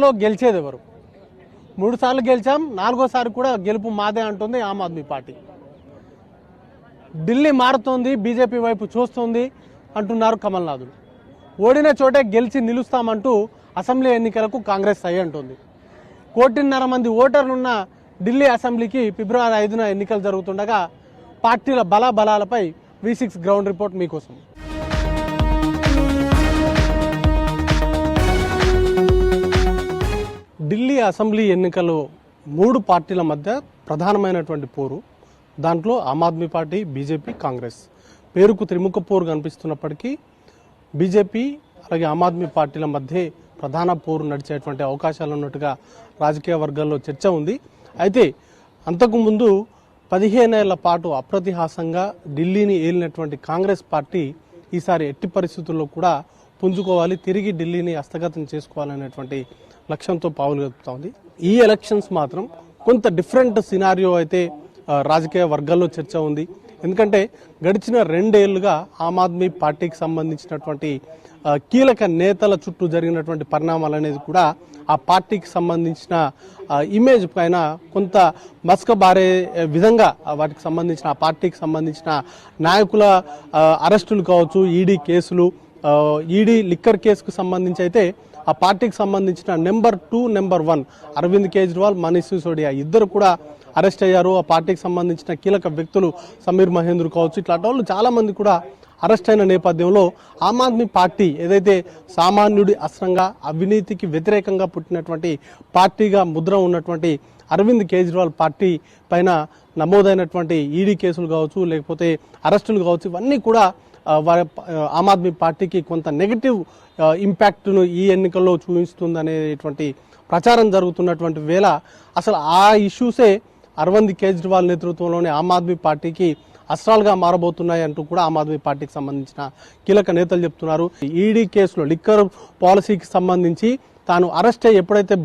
ఎన్నికల్లో గెలిచేది ఎవరు? 3 సార్లు గెలిచాం, 4వ సారి కూడా గెలుపు మాదే అంటుంది ఆమ్ ఆద్మీ పార్టీ. ఢిల్లీ మారుతోంది, బీజేపీ వైపు చూస్తోంది అంటున్నారు కమల్నాథులు. ఓడిన చోటే గెలిచి నిలుస్తామంటూ అసెంబ్లీ ఎన్నికలకు కాంగ్రెస్ సై అంటుంది. 1.5 కోటి మంది ఓటర్లున్న ఢిల్లీ అసెంబ్లీకి ఫిబ్రవరి 5న ఎన్నికలు జరుగుతుండగా పార్టీల బలాబలాలపై V6 గ్రౌండ్ రిపోర్ట్ మీకోసం. ఢిల్లీ అసెంబ్లీ ఎన్నికల్లో 3 పార్టీల మధ్య ప్రధానమైనటువంటి పోరు. దాంట్లో ఆమ్ ఆద్మీ పార్టీ, బీజేపీ, కాంగ్రెస్ పేరుకు త్రిముఖ పోరు కనిపిస్తున్నప్పటికీ బీజేపీ అలాగే ఆమ్ ఆద్మీ పార్టీల మధ్య ప్రధాన పోరు నడిచేటువంటి అవకాశాలు ఉన్నట్టుగా రాజకీయ వర్గాల్లో చర్చ ఉంది. అయితే అంతకుముందు 15 ఏళ్ల పాటు అప్రతిహాసంగా ఢిల్లీని ఏలినటువంటి కాంగ్రెస్ పార్టీ ఈసారి ఎట్టి పరిస్థితుల్లో కూడా పుంజుకోవాలి, తిరిగి ఢిల్లీని హస్తగతం చేసుకోవాలనేటువంటి లక్ష్యంతో పావులు కలుపుతోంది. ఈ ఎలక్షన్స్ మాత్రం కొంత డిఫరెంట్ సినారియో అయితే రాజకీయ వర్గాల్లో చర్చ ఉంది. ఎందుకంటే గడిచిన 2 ఏళ్లుగా ఆమ్ ఆద్మీ పార్టీకి సంబంధించినటువంటి కీలక నేతల చుట్టూ జరిగినటువంటి పరిణామాలు అనేది కూడా ఆ పార్టీకి సంబంధించిన ఇమేజ్ పైన కొంత మసకబారే విధంగా వాటికి సంబంధించిన ఆ పార్టీకి సంబంధించిన నాయకుల అరెస్టులు కావచ్చు, ఈడీ కేసులు, ఈడీ లిక్కర్ కేసుకు సంబంధించి అయితే ఆ పార్టీకి సంబంధించిన నెంబర్ 2, నెంబర్ 1 అరవింద్ కేజ్రీవాల్, మనీష్ సిసోడియా ఇద్దరు కూడా అరెస్ట్ అయ్యారు. ఆ పార్టీకి సంబంధించిన కీలక వ్యక్తులు సమీర్ మహేంద్ర కావచ్చు, ఇట్లాంటి వాళ్ళు చాలా మంది కూడా అరెస్ట్ అయిన నేపథ్యంలో ఆమ్ ఆద్మీ పార్టీ ఏదైతే సామాన్యుడి అస్త్రంగా అవినీతికి వ్యతిరేకంగా పుట్టినటువంటి పార్టీగా ముద్ర ఉన్నటువంటి అరవింద్ కేజ్రీవాల్ పార్టీ పైన నమోదైనటువంటి ఈడీ కేసులు కావచ్చు, లేకపోతే అరెస్టులు కావచ్చు, ఇవన్నీ కూడా ఆమ్ ఆద్మీ పార్టీకి కొంత నెగటివ్ ఇంపాక్ట్ను ఈ ఎన్నికల్లో చూపిస్తుంది అనేటువంటి ప్రచారం జరుగుతున్నటువంటి వేళ అసలు ఆ ఇష్యూసే అరవింద్ కేజ్రీవాల్ నేతృత్వంలోని ఆమ్ ఆద్మీ పార్టీకి అస్త్రాలుగా మారబోతున్నాయి అంటూ కూడా ఆమ్ ఆద్మీ పార్టీకి సంబంధించిన కీలక నేతలు చెప్తున్నారు. ఈడీ కేసులో లిక్కర్ పాలసీకి సంబంధించి తాను అరెస్ట్ అయ్యి ఎప్పుడైతే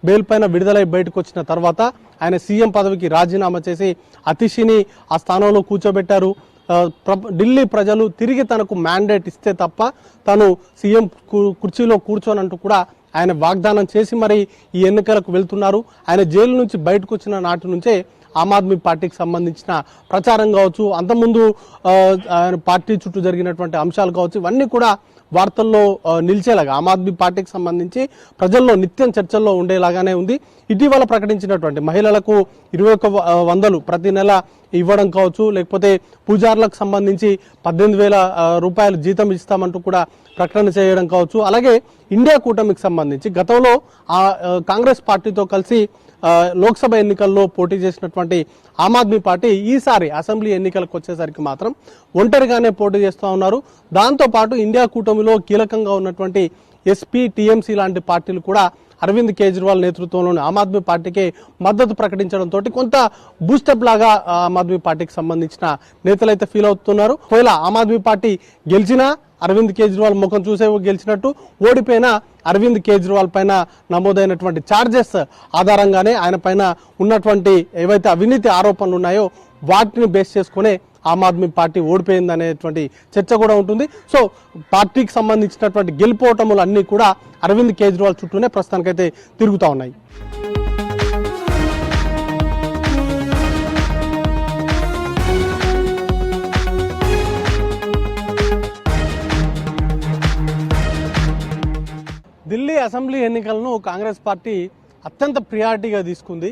బెయిల్ పైన విడుదలై బయటకు వచ్చిన తర్వాత ఆయన సీఎం పదవికి రాజీనామా చేసి అతిషిని ఆ స్థానంలో కూర్చోబెట్టారు. ఢిల్లీ ప్రజలు తిరిగి తనకు మ్యాండేట్ ఇస్తే తప్ప తను సీఎం కుర్చీలో కూర్చోనంటూ కూడా ఆయన వాగ్దానం చేసి మరి ఈ ఎన్నికలకు వెళ్తున్నారు. ఆయన జైలు నుంచి బయటకు వచ్చిన నాటి నుంచే ఆమ్ ఆద్మీ పార్టీకి సంబంధించిన ప్రచారం కావచ్చు, అంతకుముందు ఆయన పార్టీ చుట్టూ జరిగినటువంటి అంశాలు కావచ్చు, ఇవన్నీ కూడా వార్తల్లో నిలిచేలాగా ఆమ్ ఆద్మీ పార్టీకి సంబంధించి ప్రజల్లో నిత్యం చర్చల్లో ఉండేలాగానే ఉంది. ఇటీవల ప్రకటించినటువంటి మహిళలకు 2100 ప్రతి నెల ఇవ్వడం కావచ్చు, లేకపోతే పూజారులకు సంబంధించి 18,000 రూపాయలు జీతం ఇస్తామంటూ కూడా ప్రకటన చేయడం కావచ్చు. అలాగే ఇండియా కూటమికి సంబంధించి గతంలో కాంగ్రెస్ పార్టీతో కలిసి లోక్సభ ఎన్నికల్లో పోటీ చేసినటువంటి ఆమ్ ఆద్మీ పార్టీ ఈసారి అసెంబ్లీ ఎన్నికలకు వచ్చేసరికి మాత్రం ఒంటరిగానే పోటీ చేస్తూ ఉన్నారు. దాంతోపాటు ఇండియా కూటమిలో కీలకంగా ఉన్నటువంటి ఎస్పీ, టీఎంసీ లాంటి పార్టీలు కూడా అరవింద్ కేజ్రీవాల్ నేతృత్వంలోని ఆమ్ ఆద్మీ పార్టీకి మద్దతు ప్రకటించడంతో కొంత బూస్టప్ లాగా ఆమ్ ఆద్మీ పార్టీకి సంబంధించిన నేతలు అయితే ఫీల్ అవుతున్నారు. ఒకవేళ ఆమ్ ఆద్మీ పార్టీ గెలిచినా అరవింద్ కేజ్రీవాల్ ముఖం చూసే గెలిచినట్టు, ఓడిపోయినా అరవింద్ కేజ్రీవాల్ పైన నమోదైనటువంటి ఛార్జెస్ ఆధారంగానే ఆయన పైన ఉన్నటువంటి ఏవైతే అవినీతి ఆరోపణలు ఉన్నాయో వాటిని బేస్ చేసుకునే ఆమ్ ఆద్మీ పార్టీ ఓడిపోయింది అనేటువంటి చర్చ కూడా ఉంటుంది. సో పార్టీకి సంబంధించినటువంటి గెలుపోటములు అన్నీ కూడా అరవింద్ కేజ్రీవాల్ చుట్టూనే ప్రస్తుతానికైతే తిరుగుతూ ఉన్నాయి. ఢిల్లీ అసెంబ్లీ ఎన్నికలను కాంగ్రెస్ పార్టీ అత్యంత ప్రియారిటీగా తీసుకుంది.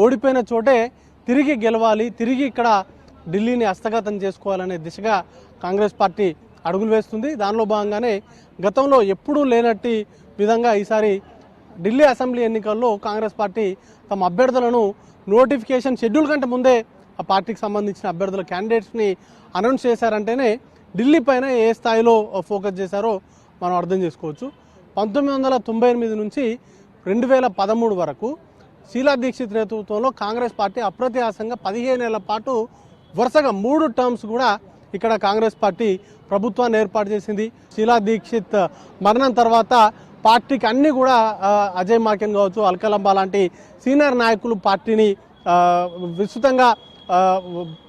ఓడిపోయిన చోటే తిరిగి గెలవాలి, తిరిగి ఇక్కడ ఢిల్లీని హస్తగతం చేసుకోవాలనే దిశగా కాంగ్రెస్ పార్టీ అడుగులు వేస్తుంది. దానిలో భాగంగానే గతంలో ఎప్పుడూ లేనట్టి విధంగా ఈసారి ఢిల్లీ అసెంబ్లీ ఎన్నికల్లో కాంగ్రెస్ పార్టీ తమ అభ్యర్థులను నోటిఫికేషన్ షెడ్యూల్ కంటే ముందే ఆ పార్టీకి సంబంధించిన అభ్యర్థుల క్యాండిడేట్స్ని అనౌన్స్ చేశారంటేనే ఢిల్లీ పైన ఏ స్థాయిలో ఫోకస్ చేశారో మనం అర్థం చేసుకోవచ్చు. 1998 నుంచి 2013 వరకు షీలా దీక్షిత్ నేతృత్వంలో కాంగ్రెస్ పార్టీ అప్రతిహాసంగా 15 ఏళ్ల పాటు వరుసగా 3 టర్మ్స్ కూడా ఇక్కడ కాంగ్రెస్ పార్టీ ప్రభుత్వాన్ని ఏర్పాటు చేసింది. షీలా దీక్షిత్ మరణం తర్వాత పార్టీకి అన్ని కూడా అజయ్ మాకెన్ కావచ్చు, అల్కలంబా లాంటి సీనియర్ నాయకులు పార్టీని విస్తృతంగా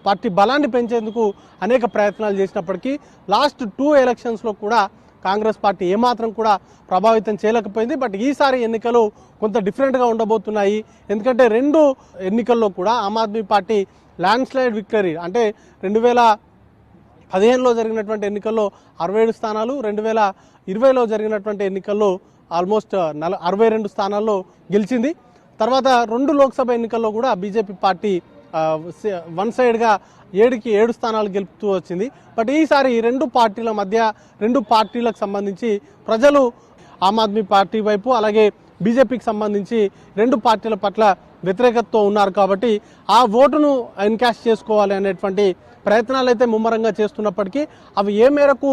పార్టీ బలాన్ని పెంచేందుకు అనేక ప్రయత్నాలు చేసినప్పటికీ లాస్ట్ 2 ఎలక్షన్స్లో కూడా కాంగ్రెస్ పార్టీ ఏమాత్రం కూడా ప్రభావితం చేయలేకపోయింది. బట్ ఈసారి ఎన్నికలు కొంత డిఫరెంట్గా ఉండబోతున్నాయి. ఎందుకంటే రెండు ఎన్నికల్లో కూడా Aam Aadmi party landslide victory, అంటే 2015లో జరిగినటువంటి ఎన్నికల్లో 67 స్థానాలు, 2020లో జరిగినటువంటి ఎన్నికల్లో ఆల్మోస్ట్ 62 స్థానాల్లో గెలిచింది. తర్వాత 2 లోక్సభ ఎన్నికల్లో కూడా బీజేపీ పార్టీ వన్ సైడ్గా 7కి 7 స్థానాలు గెలుపుతూ వచ్చింది. బట్ ఈసారి ఈ రెండు పార్టీల మధ్య, రెండు పార్టీలకు సంబంధించి ప్రజలు ఆమ్ ఆద్మీ పార్టీ వైపు అలాగే బీజేపీకి సంబంధించి రెండు పార్టీల పట్ల వ్యతిరేకతతో ఉన్నారు. కాబట్టి ఆ ఓటును ఎన్కాష్ చేసుకోవాలి అనేటువంటి ప్రయత్నాలు అయితే ముమ్మరంగా చేస్తున్నప్పటికీ అవి ఏ మేరకు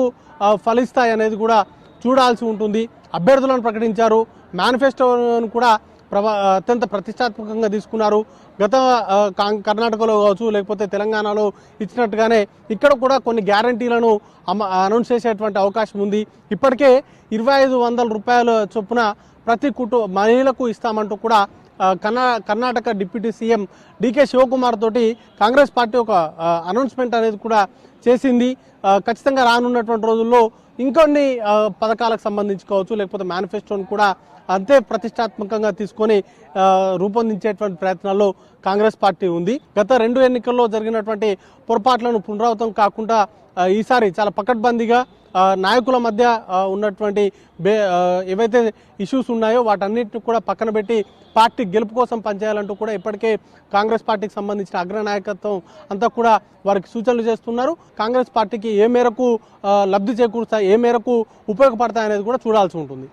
ఫలిస్తాయి అనేది కూడా చూడాల్సి ఉంటుంది. అభ్యర్థులను ప్రకటించారు, మేనిఫెస్టోను కూడా అత్యంత ప్రతిష్టాత్మకంగా తీసుకున్నారు. గత కర్ణాటకలో కావచ్చు లేకపోతే తెలంగాణలో ఇచ్చినట్టుగానే ఇక్కడ కూడా కొన్ని గ్యారంటీలను అనౌన్స్ చేసేటువంటి అవకాశం ఉంది. ఇప్పటికే 2500 రూపాయల చొప్పున ప్రతి మహిళలకు ఇస్తామంటూ కూడా కర్ణాటక డిప్యూటీ సీఎం డికే శివకుమార్ తోటి కాంగ్రెస్ పార్టీ ఒక అనౌన్స్మెంట్ అనేది కూడా చేసింది. ఖచ్చితంగా రానున్నటువంటి రోజుల్లో ఇంకొన్ని పథకాలకు సంబంధించి కావచ్చు లేకపోతే మేనిఫెస్టోను కూడా అంతే ప్రతిష్టాత్మకంగా తీసుకొని రూపొందించేటువంటి ప్రయత్నాల్లో కాంగ్రెస్ పార్టీ ఉంది. గత 2 ఎన్నికల్లో జరిగినటువంటి పొరపాట్లను పునరావృతం కాకుండా ఈసారి చాలా పకడ్బందీగా నాయకుల మధ్య ఉన్నటువంటి ఏవైతే ఇష్యూస్ ఉన్నాయో వాటన్నిటిని కూడా పక్కన పెట్టి పార్టీ గెలుపు కోసం పనిచేయాలంటూ కూడా ఇప్పటికే కాంగ్రెస్ పార్టీకి సంబంధించిన అగ్రనాయకత్వం అంతా కూడా వారికి సూచనలు చేస్తున్నారు. కాంగ్రెస్ పార్టీకి ఏ మేరకు లబ్ధి చేకూరుతాయి, ఏ మేరకు ఉపయోగపడతాయి అనేది కూడా చూడాల్సి ఉంటుంది.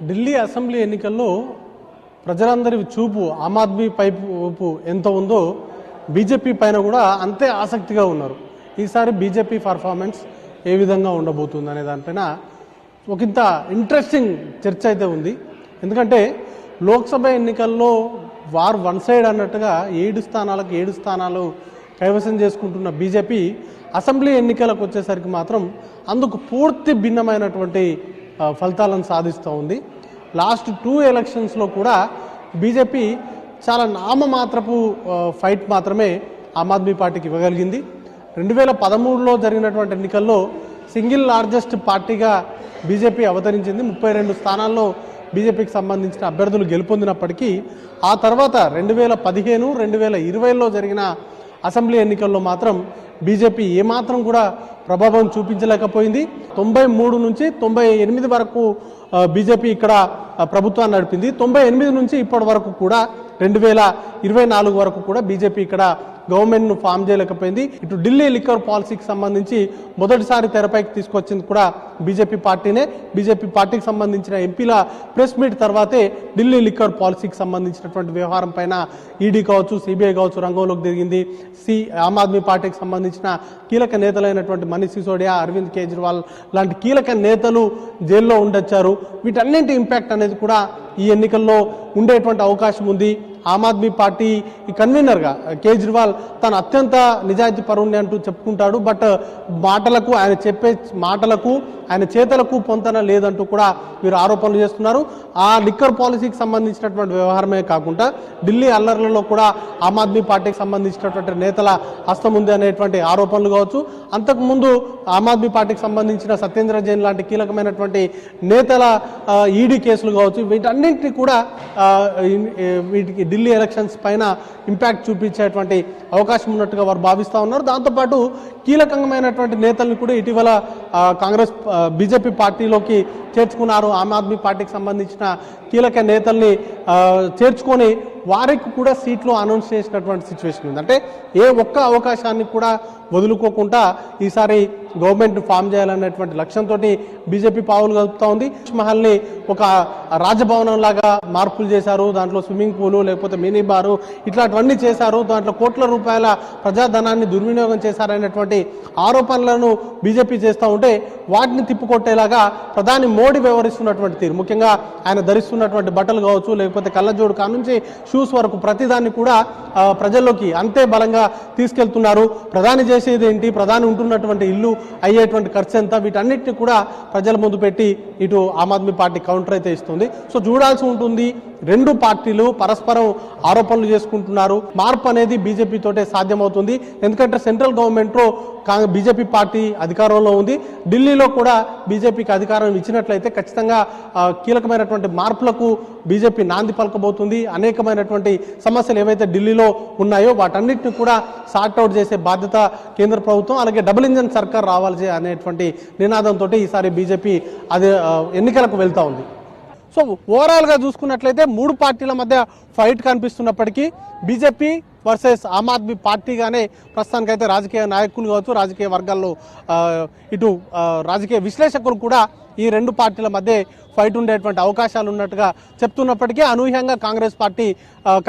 ఢిల్లీ అసెంబ్లీ ఎన్నికల్లో ప్రజలందరి చూపు ఆమ్ ఆద్మీ వైపు ఎంత ఉందో బీజేపీ పైన కూడా అంతే ఆసక్తిగా ఉన్నారు. ఈసారి బీజేపీ పర్ఫార్మెన్స్ ఏ విధంగా ఉండబోతుంది అనే దానిపైన ఒకంత ఇంట్రెస్టింగ్ చర్చ అయితే ఉంది. ఎందుకంటే లోక్సభ ఎన్నికల్లో వార్ వన్ సైడ్ అన్నట్టుగా 7 స్థానాలకు 7 స్థానాలు కైవసం చేసుకుంటున్న బీజేపీ అసెంబ్లీ ఎన్నికలకు వచ్చేసరికి మాత్రం అందుకు పూర్తి భిన్నమైనటువంటి ఫలితాలను సాధిస్తూ ఉంది. లాస్ట్ 2 ఎలక్షన్స్లో కూడా బీజేపీ చాలా నామమాత్రపు ఫైట్ మాత్రమే ఆమ్ ఆద్మీ పార్టీకి ఇవ్వగలిగింది. 2013లో జరిగినటువంటి ఎన్నికల్లో సింగిల్ లార్జెస్ట్ పార్టీగా బీజేపీ అవతరించింది. 32 స్థానాల్లో బీజేపీకి సంబంధించిన అభ్యర్థులు గెలుపొందినప్పటికీ ఆ తర్వాత 2015, 2020లో జరిగిన అసెంబ్లీ ఎన్నికల్లో మాత్రం బీజేపీ ఏమాత్రం కూడా ప్రభావం చూపించలేకపోయింది. 93 నుంచి 98 వరకు బీజేపీ ఇక్కడ ప్రభుత్వాన్ని నడిపింది. 98 నుంచి ఇప్పటి వరకు కూడా 2024 వరకు కూడా బీజేపీ ఇక్కడ గవర్నమెంట్ను ఫామ్ చేయలేకపోయింది. ఇటు ఢిల్లీ లిక్కర్ పాలసీకి సంబంధించి మొదటిసారి తెరపైకి తీసుకొచ్చింది కూడా బీజేపీ పార్టీనే. బీజేపీ పార్టీకి సంబంధించిన ఎంపీల ప్రెస్ మీట్ తర్వాతే ఢిల్లీ లిక్కర్ పాలసీకి సంబంధించినటువంటి వ్యవహారం పైన ఈడీ కావచ్చు, సిబిఐ కావచ్చు రంగంలోకి దిగింది. ఆమ్ ఆద్మీ పార్టీకి సంబంధించిన కీలక నేతలైనటువంటి మనీష్ సిసోడియా, అరవింద్ కేజ్రీవాల్ లాంటి కీలక నేతలు జైల్లో ఉండొచ్చారు. వీటన్నింటి ఇంపాక్ట్ అనేది కూడా ఈ ఎన్నికల్లో ఉండేటువంటి అవకాశం ఉంది. ఆమ్ ఆద్మీ పార్టీ కన్వీనర్గా కేజ్రీవాల్ తను అత్యంత నిజాయితీ పరుణ్ణి అంటూ చెప్పుకుంటాడు. బట్ మాటలకు, ఆయన చెప్పే మాటలకు, ఆయన చేతలకు పొంతన లేదంటూ కూడా వీరు ఆరోపణలు చేస్తున్నారు. ఆ లిక్కర్ పాలసీకి సంబంధించినటువంటి వ్యవహారమే కాకుండా ఢిల్లీ అల్లర్లలో కూడా ఆమ్ ఆద్మీ పార్టీకి సంబంధించినటువంటి నేతల హస్తం ఉంది అనేటువంటి ఆరోపణలు కావచ్చు. అంతకుముందు ఆమ్ ఆద్మీ పార్టీకి సంబంధించిన సత్యేంద్ర జైన్ లాంటి కీలకమైనటువంటి నేతల ఈడీ కేసులు కావచ్చు, వీటన్నింటినీ కూడా వీటికి ఢిల్లీ ఎలక్షన్స్ పైన ఇంపాక్ట్ చూపించేటువంటి అవకాశం ఉన్నట్టుగా వారు భావిస్తూ ఉన్నారు. దాంతోపాటు కీలకమైనటువంటి నేతలను కూడా ఇటీవల కాంగ్రెస్ బీజేపీ పార్టీలోకి చేర్చుకున్నారు. ఆమ్ ఆద్మీ పార్టీకి సంబంధించిన కీలక నేతల్ని చేర్చుకొని వారికి కూడా సీట్లు అనౌన్స్ చేసినటువంటి సిచ్యువేషన్ ఉంది. అంటే ఏ ఒక్క అవకాశాన్ని కూడా వదులుకోకుండా ఈసారి గవర్నమెంట్ ఫామ్ చేయాలనేటువంటి లక్ష్యంతో బీజేపీ పావులు కలుపుతూ ఉంది. మహల్ని ఒక రాజభవనం లాగా మార్పులు చేశారు. దాంట్లో స్విమ్మింగ్ పూలు లేకపోతే మినీ బారు ఇట్లాంటివన్నీ చేశారు. దాంట్లో కోట్ల రూపాయల ప్రజాధనాన్ని దుర్వినియోగం చేశారనేటువంటి ఆరోపణలను బీజేపీ చేస్తూ ఉంటే వాటిని తిప్పుకొట్టేలాగా ప్రధాని మోడీ వ్యవహరిస్తున్నటువంటి తీరు, ముఖ్యంగా ఆయన ధరిస్తున్నటువంటి బట్టలు కావచ్చు లేకపోతే కళ్ళజోడు కానుంచి షూస్ వరకు ప్రతిదాన్ని కూడా ప్రజల్లోకి అంతే బలంగా తీసుకెళ్తున్నారు. ప్రధాని చేసేది ఏంటి, ప్రధాని ఉంటున్నటువంటి ఇల్లు అయ్యేటువంటి ఖర్చు ఎంత, వీటన్నిటిని కూడా ప్రజల ముందు పెట్టి ఇటు ఆమ్ ఆద్మీ పార్టీ కౌంటర్ అయితే ఇస్తుంది. సో చూడాల్సి ఉంటుంది. రెండు పార్టీలు పరస్పరం ఆరోపణలు చేసుకుంటున్నారు. మార్పు అనేది బీజేపీ తోటే సాధ్యమవుతుంది. ఎందుకంటే సెంట్రల్ గవర్నమెంట్లో బీజేపీ పార్టీ అధికారంలో ఉంది. ఢిల్లీలో కూడా బీజేపీకి అధికారం ఇచ్చినట్లయితే ఖచ్చితంగా కీలకమైనటువంటి మార్పులకు బీజేపీ నాంది పలకబోతుంది. అనేకమైనటువంటి సమస్యలు ఏవైతే ఢిల్లీలో ఉన్నాయో వాటన్నిటిని కూడా సార్ట్అవుట్ చేసే బాధ్యత కేంద్ర ప్రభుత్వం, అలాగే డబుల్ ఇంజన్ సర్కార్ రావాలి అనేటువంటి నినాదంతో ఈసారి బీజేపీ అది ఎన్నికలకు వెళ్తా ఉంది. సో ఓవరాల్గా చూసుకున్నట్లయితే మూడు పార్టీల మధ్య fight కనిపిస్తున్నప్పటికీ BJP versus Aam Aadmi పార్టీగానే ప్రస్తుతానికైతే రాజకీయ నాయకులు కావచ్చు, రాజకీయ వర్గాల్లో ఇటు రాజకీయ విశ్లేషకులు కూడా ఈ రెండు పార్టీల మధ్య ఫైట్ ఉండేటువంటి అవకాశాలు ఉన్నట్టుగా చెప్తున్నప్పటికీ అనూహ్యంగా కాంగ్రెస్ పార్టీ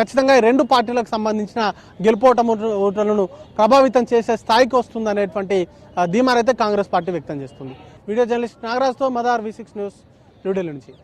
ఖచ్చితంగా ఈ రెండు పార్టీలకు సంబంధించిన గెలుపోటములను ప్రభావితం చేసే స్థాయికి వస్తుందనేటువంటి ధీమానైతే కాంగ్రెస్ పార్టీ వ్యక్తం చేస్తుంది. వీడియో జర్నలిస్ట్ నాగరాజ్తో మదార్ V6 న్యూస్ న్యూఢిల్లీ నుంచి.